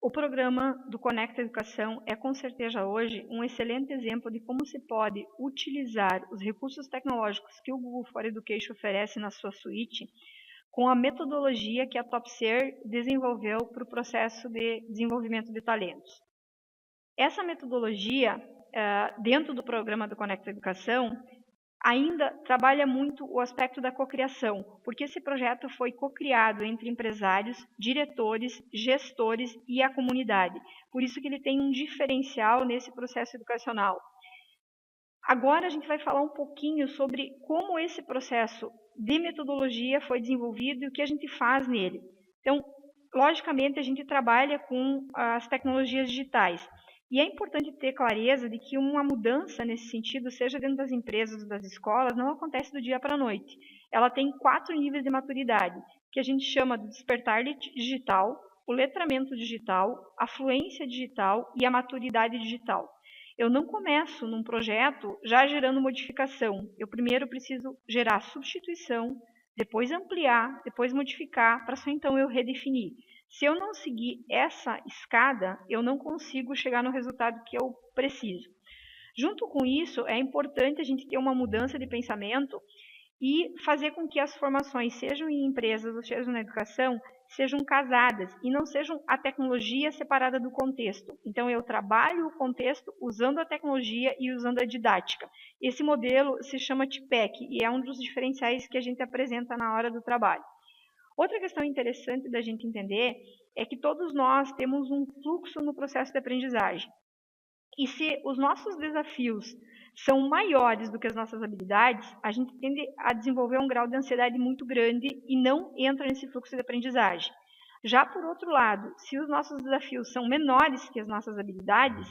O programa do Conecta Educação é, com certeza, hoje um excelente exemplo de como se pode utilizar os recursos tecnológicos que o Google for Education oferece na sua suíte com a metodologia que a Topser desenvolveu para o processo de desenvolvimento de talentos. Essa metodologia, dentro do programa do Conecta Educação, ainda trabalha muito o aspecto da cocriação, porque esse projeto foi cocriado entre empresários, diretores, gestores e a comunidade. Por isso que ele tem um diferencial nesse processo educacional. Agora a gente vai falar um pouquinho sobre como esse processo de metodologia foi desenvolvido e o que a gente faz nele. Então, logicamente, a gente trabalha com as tecnologias digitais. E é importante ter clareza de que uma mudança nesse sentido, seja dentro das empresas ou das escolas, não acontece do dia para a noite. Ela tem 4 níveis de maturidade, que a gente chama de despertar digital, o letramento digital, a fluência digital e a maturidade digital. Eu não começo num projeto já gerando modificação. Eu primeiro preciso gerar substituição, depois ampliar, depois modificar, para só então eu redefinir. Se eu não seguir essa escada, eu não consigo chegar no resultado que eu preciso. Junto com isso, é importante a gente ter uma mudança de pensamento e fazer com que as formações, sejam em empresas ou sejam na educação, sejam casadas e não sejam a tecnologia separada do contexto. Então, eu trabalho o contexto usando a tecnologia e usando a didática. Esse modelo se chama TPEC e é um dos diferenciais que a gente apresenta na hora do trabalho. Outra questão interessante da gente entender é que todos nós temos um fluxo no processo de aprendizagem. E se os nossos desafios são maiores do que as nossas habilidades, a gente tende a desenvolver um grau de ansiedade muito grande e não entra nesse fluxo de aprendizagem. Já por outro lado, se os nossos desafios são menores que as nossas habilidades,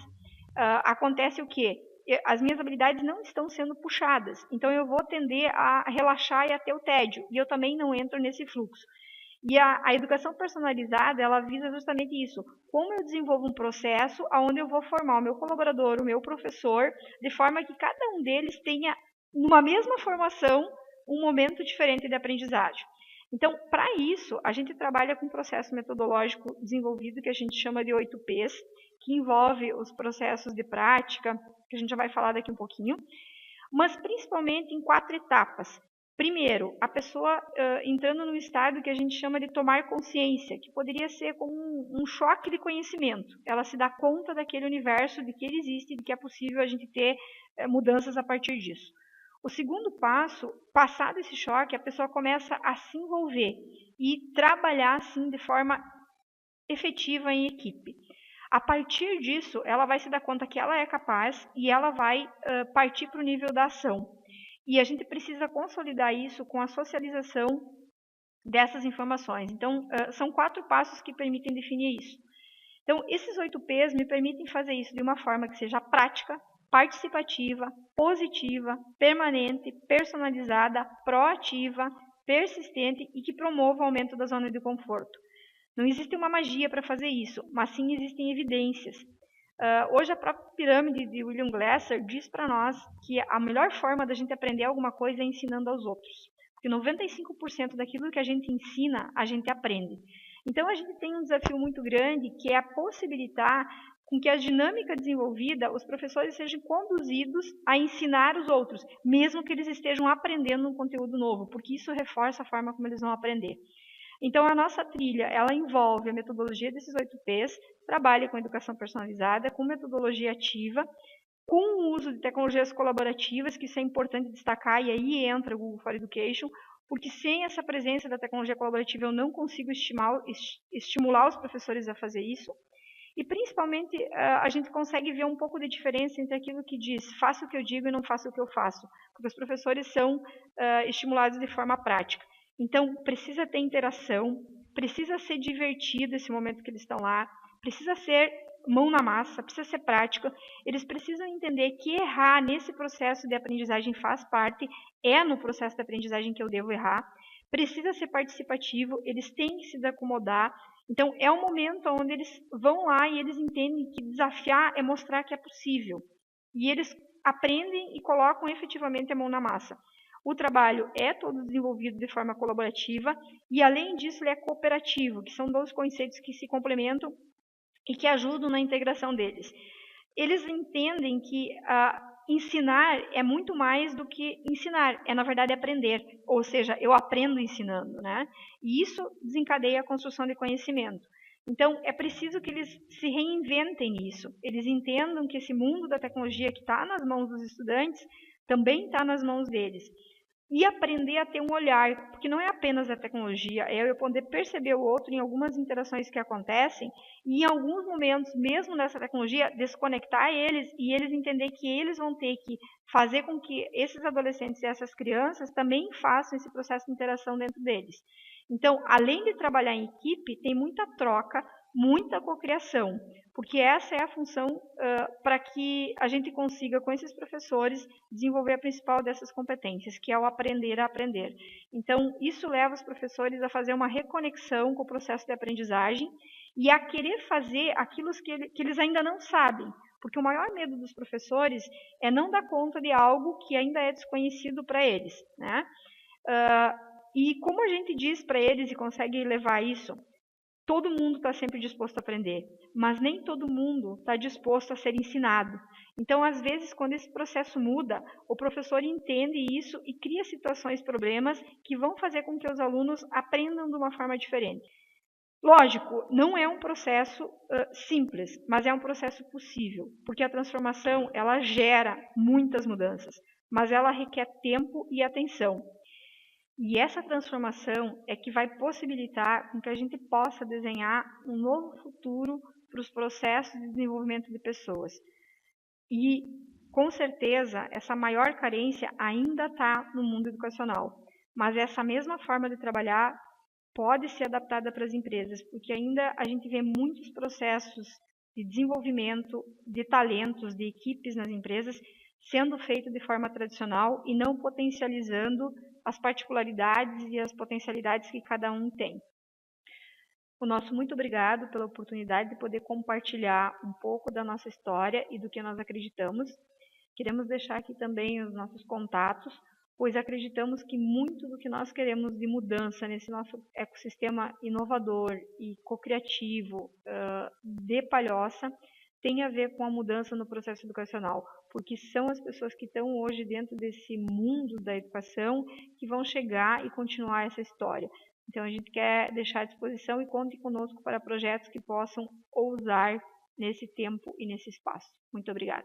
acontece o quê? As minhas habilidades não estão sendo puxadas, então eu vou tender a relaxar e a ter o tédio, e eu também não entro nesse fluxo. E a educação personalizada, ela visa justamente isso. Como eu desenvolvo um processo onde eu vou formar o meu colaborador, o meu professor, de forma que cada um deles tenha, numa mesma formação, um momento diferente de aprendizagem. Então, para isso, a gente trabalha com um processo metodológico desenvolvido que a gente chama de 8Ps, que envolve os processos de prática, que a gente já vai falar daqui um pouquinho, mas principalmente em 4 etapas. Primeiro, a pessoa entrando num estado que a gente chama de tomar consciência, que poderia ser como um choque de conhecimento. Ela se dá conta daquele universo, de que ele existe, de que é possível a gente ter mudanças a partir disso. O segundo passo, passado esse choque, a pessoa começa a se envolver e trabalhar assim de forma efetiva em equipe. A partir disso, ela vai se dar conta que ela é capaz e ela vai partir para o nível da ação. E a gente precisa consolidar isso com a socialização dessas informações. Então, são 4 passos que permitem definir isso. Então, esses 8Ps me permitem fazer isso de uma forma que seja prática, participativa, positiva, permanente, personalizada, proativa, persistente e que promova o aumento da zona de conforto. Não existe uma magia para fazer isso, mas sim existem evidências. Hoje a própria pirâmide de William Glasser diz para nós que a melhor forma da gente aprender alguma coisa é ensinando aos outros. Porque 95% daquilo que a gente ensina, a gente aprende. Então a gente tem um desafio muito grande que é possibilitar com que a dinâmica desenvolvida, os professores sejam conduzidos a ensinar os outros, mesmo que eles estejam aprendendo um conteúdo novo, porque isso reforça a forma como eles vão aprender. Então, a nossa trilha, ela envolve a metodologia desses 8Ps, trabalha com educação personalizada, com metodologia ativa, com o uso de tecnologias colaborativas, que isso é importante destacar, e aí entra o Google for Education, porque sem essa presença da tecnologia colaborativa eu não consigo estimular os professores a fazer isso. E, principalmente, a gente consegue ver um pouco de diferença entre aquilo que diz faça o que eu digo e não faça o que eu faço, porque os professores são estimulados de forma prática. Então, precisa ter interação, precisa ser divertido esse momento que eles estão lá, precisa ser mão na massa, precisa ser prática. Eles precisam entender que errar nesse processo de aprendizagem faz parte, é no processo de aprendizagem que eu devo errar. Precisa ser participativo, eles têm que se desacomodar. Então, é um momento onde eles vão lá e eles entendem que desafiar é mostrar que é possível. E eles aprendem e colocam efetivamente a mão na massa. O trabalho é todo desenvolvido de forma colaborativa e, além disso, ele é cooperativo, que são 2 conceitos que se complementam e que ajudam na integração deles. Eles entendem que ensinar é muito mais do que ensinar, na verdade aprender, ou seja, eu aprendo ensinando, né? E isso desencadeia a construção de conhecimento. Então, é preciso que eles se reinventem nisso, eles entendam que esse mundo da tecnologia que está nas mãos dos estudantes também está nas mãos deles. E aprender a ter um olhar, porque não é apenas a tecnologia, é eu poder perceber o outro em algumas interações que acontecem e em alguns momentos, mesmo nessa tecnologia, desconectar eles e eles entender que eles vão ter que fazer com que esses adolescentes e essas crianças também façam esse processo de interação dentro deles. Então, além de trabalhar em equipe, tem muita troca, muita cocriação, porque essa é a função para que a gente consiga, com esses professores, desenvolver a principal dessas competências, que é o aprender a aprender. Então, isso leva os professores a fazer uma reconexão com o processo de aprendizagem e a querer fazer aquilo que eles ainda não sabem, porque o maior medo dos professores é não dar conta de algo que ainda é desconhecido para eles, né? E como a gente diz para eles e consegue levar isso, todo mundo está sempre disposto a aprender, mas nem todo mundo está disposto a ser ensinado. Então, às vezes, quando esse processo muda, o professor entende isso e cria situações, problemas, que vão fazer com que os alunos aprendam de uma forma diferente. Lógico, não é um processo simples, mas é um processo possível, porque a transformação ela gera muitas mudanças, mas ela requer tempo e atenção. E essa transformação é que vai possibilitar com que a gente possa desenhar um novo futuro para os processos de desenvolvimento de pessoas. E, com certeza, essa maior carência ainda está no mundo educacional. Mas essa mesma forma de trabalhar pode ser adaptada para as empresas, porque ainda a gente vê muitos processos de desenvolvimento de talentos, de equipes nas empresas, sendo feito de forma tradicional e não potencializando as particularidades e as potencialidades que cada um tem. O nosso muito obrigado pela oportunidade de poder compartilhar um pouco da nossa história e do que nós acreditamos. Queremos deixar aqui também os nossos contatos, pois acreditamos que muito do que nós queremos de mudança nesse nosso ecossistema inovador e cocriativo de Palhoça tem a ver com a mudança no processo educacional, porque são as pessoas que estão hoje dentro desse mundo da educação que vão chegar e continuar essa história. Então a gente quer deixar à disposição e conte conosco para projetos que possam ousar nesse tempo e nesse espaço. Muito obrigada.